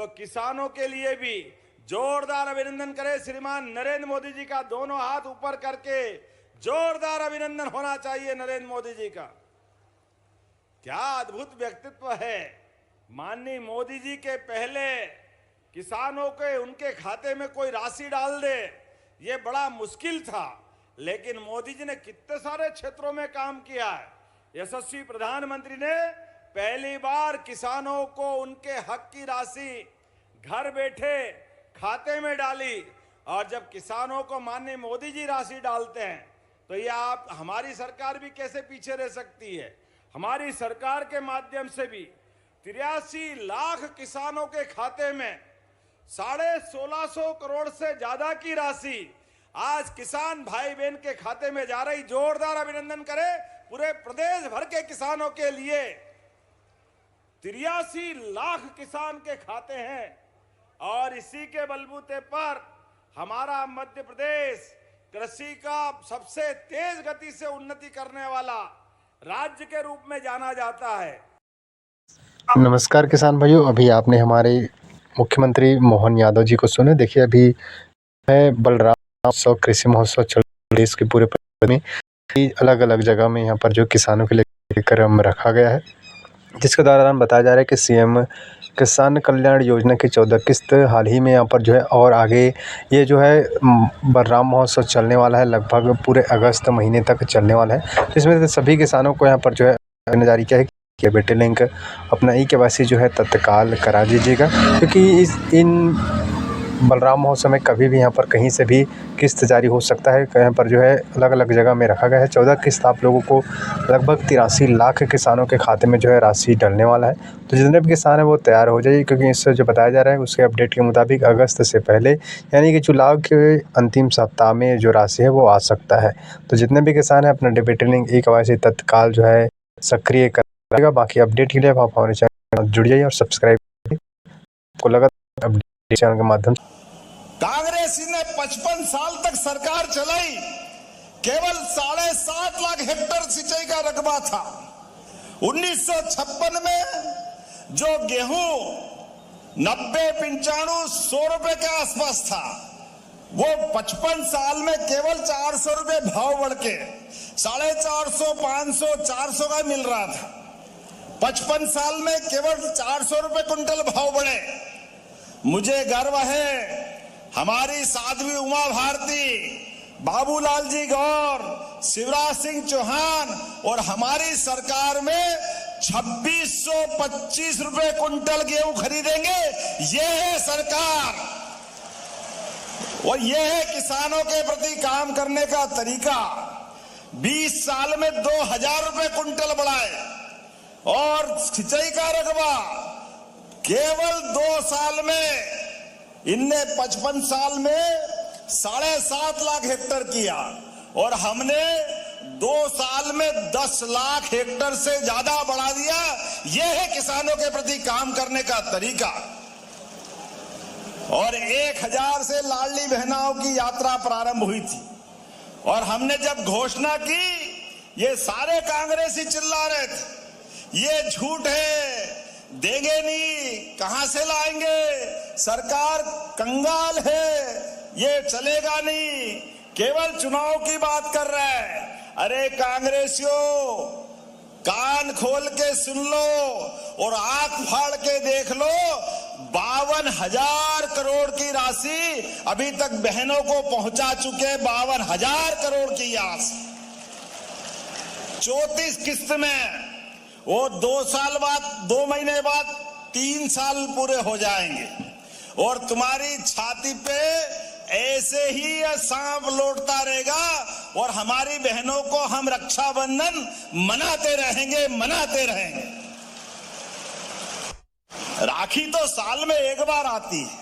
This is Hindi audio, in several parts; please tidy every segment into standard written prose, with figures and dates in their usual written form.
तो किसानों के लिए भी जोरदार अभिनंदन करें। श्रीमान नरेंद्र मोदी जी का दोनों हाथ ऊपर करके जोरदार अभिनंदन होना चाहिए नरेंद्र मोदी जी का। क्या अद्भुत व्यक्तित्व है। माननीय मोदी जी के पहले किसानों के उनके खाते में कोई राशि डाल दे ये बड़ा मुश्किल था, लेकिन मोदी जी ने कितने सारे क्षेत्रों में काम किया है। यशस्वी प्रधानमंत्री ने पहली बार किसानों को उनके हक की राशि घर बैठे खाते में डाली, और जब किसानों को माननीय मोदी जी राशि डालते हैं तो ये आप हमारी सरकार भी कैसे पीछे रह सकती है। हमारी सरकार के माध्यम से भी 83 लाख किसानों के खाते में 1650 करोड़ से ज्यादा की राशि आज किसान भाई बहन के खाते में जा रही। जोरदार अभिनंदन करें पूरे प्रदेश भर के किसानों के लिए। 83 लाख किसान के खाते हैं और इसी के बलबूते पर हमारा मध्य प्रदेश कृषि का सबसे तेज गति से उन्नति करने वाला राज्य के रूप में जाना जाता है। नमस्कार किसान भाइयों, अभी आपने हमारे मुख्यमंत्री मोहन यादव जी को सुने। देखिए अभी है बलराम महोत्सव, कृषि महोत्सव चल देश के पूरे में अलग अलग जगह में यहाँ पर जो किसानों के लिए कार्यक्रम रखा गया है, जिसके दौरान बताया जा रहा है कि सीएम किसान कल्याण योजना की 14 किस्त हाल ही में यहाँ पर जो है, और आगे ये जो है बलराम महोत्सव चलने वाला है, लगभग पूरे अगस्त महीने तक चलने वाला है। जिसमें सभी किसानों को यहाँ पर जो है जारी किया है कि बेटे लिंक अपना ई-केवाईसी जो है तत्काल करा दीजिएगा, क्योंकि इन बलराम महोत्सव में कभी भी यहाँ पर कहीं से भी किस्त जारी हो सकता है। यहाँ पर जो है अलग अलग जगह में रखा गया है। 14 किस्त आप लोगों को लगभग 83 लाख किसानों के खाते में जो है राशि डलने वाला है। तो जितने भी किसान हैं वो तैयार हो जाइए, क्योंकि इससे जो बताया जा रहा है उसके अपडेट के मुताबिक अगस्त से पहले यानी कि चुनाव के अंतिम सप्ताह में जो राशि है वो आ सकता है। तो जितने भी किसान हैं अपना डेबिट लिंक ई-केवाईसी तत्काल जो है सक्रिय करेगा। बाकी अपडेट के लिए आप हमारे चैनल जुड़ जाइए और सब्सक्राइब को लगातार अपडेट चैनल के माध्यम से। कांग्रेस ने 55 साल तक सरकार चलाई, केवल 7.5 लाख हेक्टेयर सिंचाई का रकबा था। 1956 में जो गेहूं 90, 95, 100 रुपए के आसपास था, वो 55 साल में केवल 400 रुपए भाव बढ़ के 450, 500, 400 का मिल रहा था। 55 साल में केवल 400 रुपए कुंटल भाव बढ़े। मुझे गर्व है हमारी साध्वी उमा भारती, बाबूलाल जी गौर, शिवराज सिंह चौहान और हमारी सरकार में 2625 रुपए कुंटल गेहूं खरीदेंगे। ये है सरकार और ये है किसानों के प्रति काम करने का तरीका। 20 साल में 2000 रुपए कुंटल बढ़ाए और सिंचाई का रकबा केवल 2 साल में इनने 55 साल में 7.5 लाख हेक्टेयर किया और हमने 2 साल में 10 लाख हेक्टेयर से ज्यादा बढ़ा दिया। यह है किसानों के प्रति काम करने का तरीका। और 1000 से लाडली बहनाओं की यात्रा प्रारंभ हुई थी और हमने जब घोषणा की ये सारे कांग्रेसी चिल्ला रहे थे ये झूठ है, देंगे नहीं, कहां से लाएंगे, सरकार कंगाल है, ये चलेगा नहीं, केवल चुनाव की बात कर रहा है। अरे कांग्रेसियों, कान खोल के सुन लो और आंख फाड़ के देख लो। 52,000 करोड़ की राशि अभी तक बहनों को पहुंचा चुके। 52,000 करोड़ की राशि 34 किस्त में, वो 2 साल बाद, 2 महीने बाद 3 साल पूरे हो जाएंगे और तुम्हारी छाती पे ऐसे ही यह सांप लौटता रहेगा और हमारी बहनों को हम रक्षाबंधन मनाते रहेंगे। राखी तो साल में एक बार आती है,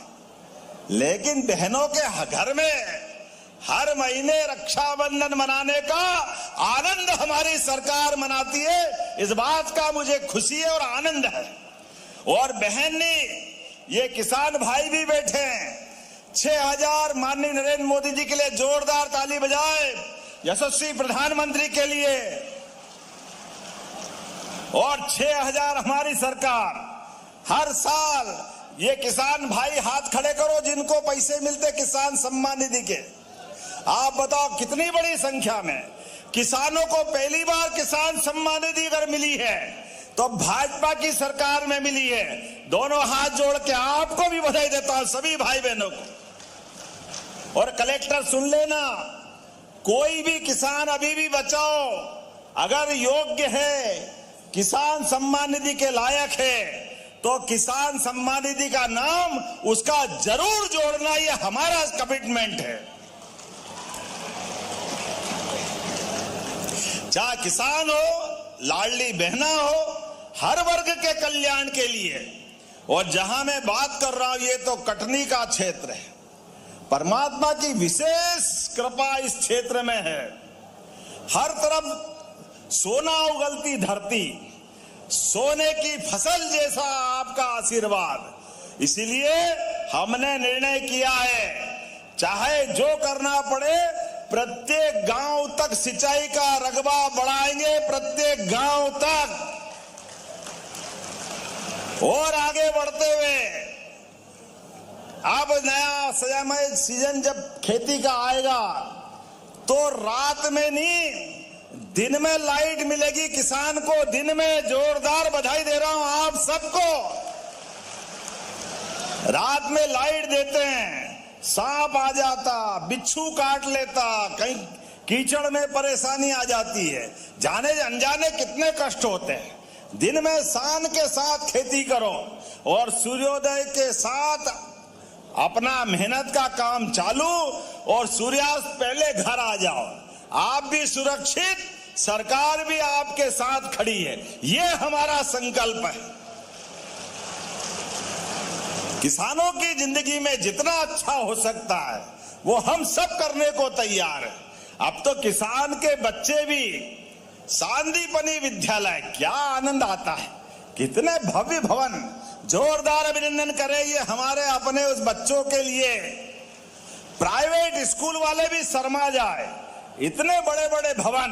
लेकिन बहनों के घर में हर महीने रक्षाबंधन मनाने का आनंद हमारी सरकार मनाती है। इस बात का मुझे खुशी है और आनंद है। और बहन ने, ये किसान भाई भी बैठे हैं, 6000 माननीय नरेंद्र मोदी जी के लिए जोरदार ताली बजाए, यशस्वी प्रधानमंत्री के लिए। और 6000 हमारी सरकार हर साल ये किसान भाई हाथ खड़े करो जिनको पैसे मिलते किसान सम्मान निधि के। आप बताओ कितनी बड़ी संख्या में किसानों को पहली बार किसान सम्मान निधि अगर मिली है तो भाजपा की सरकार में मिली है। दोनों हाथ जोड़ के आपको भी बधाई देता हूं, सभी भाई बहनों को। और कलेक्टर सुन लेना, कोई भी किसान अभी भी बचाओ अगर योग्य है, किसान सम्मान निधि के लायक है, तो किसान सम्मान निधि का नाम उसका जरूर जोड़ना, ये हमारा कमिटमेंट है। चाहे किसान हो, लाडली बहना हो, हर वर्ग के कल्याण के लिए। और जहां मैं बात कर रहा हूं ये तो कटनी का क्षेत्र है। परमात्मा की विशेष कृपा इस क्षेत्र में है। हर तरफ सोना उगलती धरती, सोने की फसल जैसा आपका आशीर्वाद। इसीलिए हमने निर्णय किया है, चाहे जो करना पड़े, प्रत्येक गांव तक सिंचाई का रकबा बढ़ाएंगे, प्रत्येक गांव तक। और आगे बढ़ते हुए अब नया समय सीजन जब खेती का आएगा तो रात में नहीं, दिन में लाइट मिलेगी किसान को। दिन में जोरदार बधाई दे रहा हूं आप सबको। रात में लाइट देते हैं, सांप आ जाता, बिच्छू काट लेता, कहीं कीचड़ में परेशानी आ जाती है, जाने अनजाने कितने कष्ट होते हैं। दिन में शान के साथ खेती करो और सूर्योदय के साथ अपना मेहनत का काम चालू, और सूर्यास्त पहले घर आ जाओ। आप भी सुरक्षित, सरकार भी आपके साथ खड़ी है, ये हमारा संकल्प है। किसानों की जिंदगी में जितना अच्छा हो सकता है वो हम सब करने को तैयार है। अब तो किसान के बच्चे भी सांदीपनी विद्यालय, क्या आनंद आता है, कितने भव्य भवन। जोरदार अभिनंदन करें ये हमारे अपने उस बच्चों के लिए। प्राइवेट स्कूल वाले भी शर्मा जाए, इतने बड़े बड़े भवन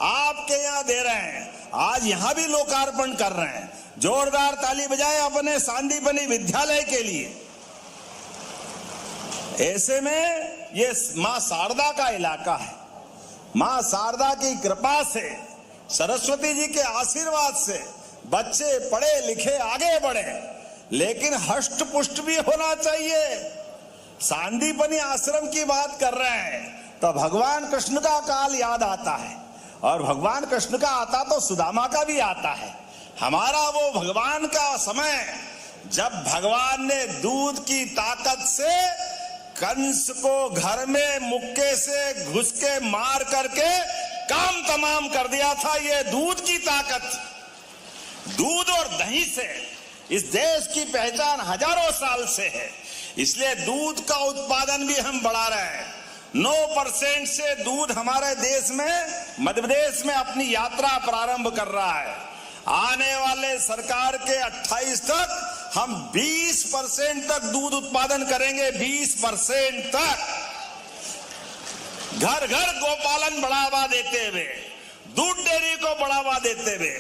आपके यहां दे रहे हैं। आज यहां भी लोकार्पण कर रहे हैं। जोरदार ताली बजाएं अपने सांदीपनी विद्यालय के लिए। ऐसे में ये मां शारदा का इलाका है। मां शारदा की कृपा से, सरस्वती जी के आशीर्वाद से बच्चे पढ़े लिखे आगे बढ़े, लेकिन हष्ट पुष्ट भी होना चाहिए। सांदीपनी आश्रम की बात कर रहे हैं तो भगवान कृष्ण का काल याद आता है, और भगवान कृष्ण का आता तो सुदामा का भी आता है। हमारा वो भगवान का समय जब भगवान ने दूध की ताकत से कंस को घर में मुक्के से घुस के मार करके काम तमाम कर दिया था। ये दूध की ताकत, दूध और दही से इस देश की पहचान हजारों साल से है। इसलिए दूध का उत्पादन भी हम बढ़ा रहे हैं। 9% से दूध हमारे देश में, मध्य प्रदेश में अपनी यात्रा प्रारंभ कर रहा है। आने वाले सरकार के 28 तक हम 20% तक दूध उत्पादन करेंगे। 20% तक घर घर गोपालन बढ़ावा देते हुए, दूध डेयरी को बढ़ावा देते हुए,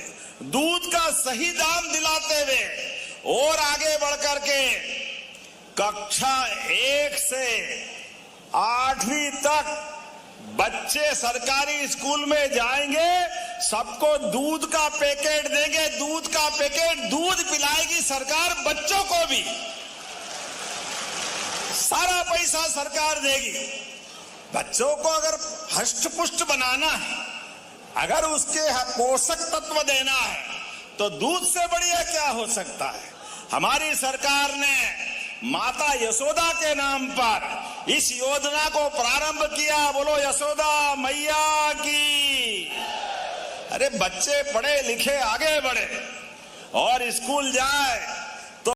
दूध का सही दाम दिलाते हुए, और आगे बढ़कर के कक्षा 1 से 8वीं तक बच्चे सरकारी स्कूल में जाएंगे, सबको दूध का पैकेट देंगे। दूध का पैकेट, दूध पिलाएगी सरकार बच्चों को भी, सारा पैसा सरकार देगी। बच्चों को अगर हष्ट पुष्ट बनाना है, अगर उसके पोषक तत्व देना है, तो दूध से बढ़िया क्या हो सकता है। हमारी सरकार ने माता यशोदा के नाम पर इस योजना को प्रारंभ किया। बोलो यशोदा मैया की। अरे बच्चे पढ़े लिखे आगे बढ़े और स्कूल जाए,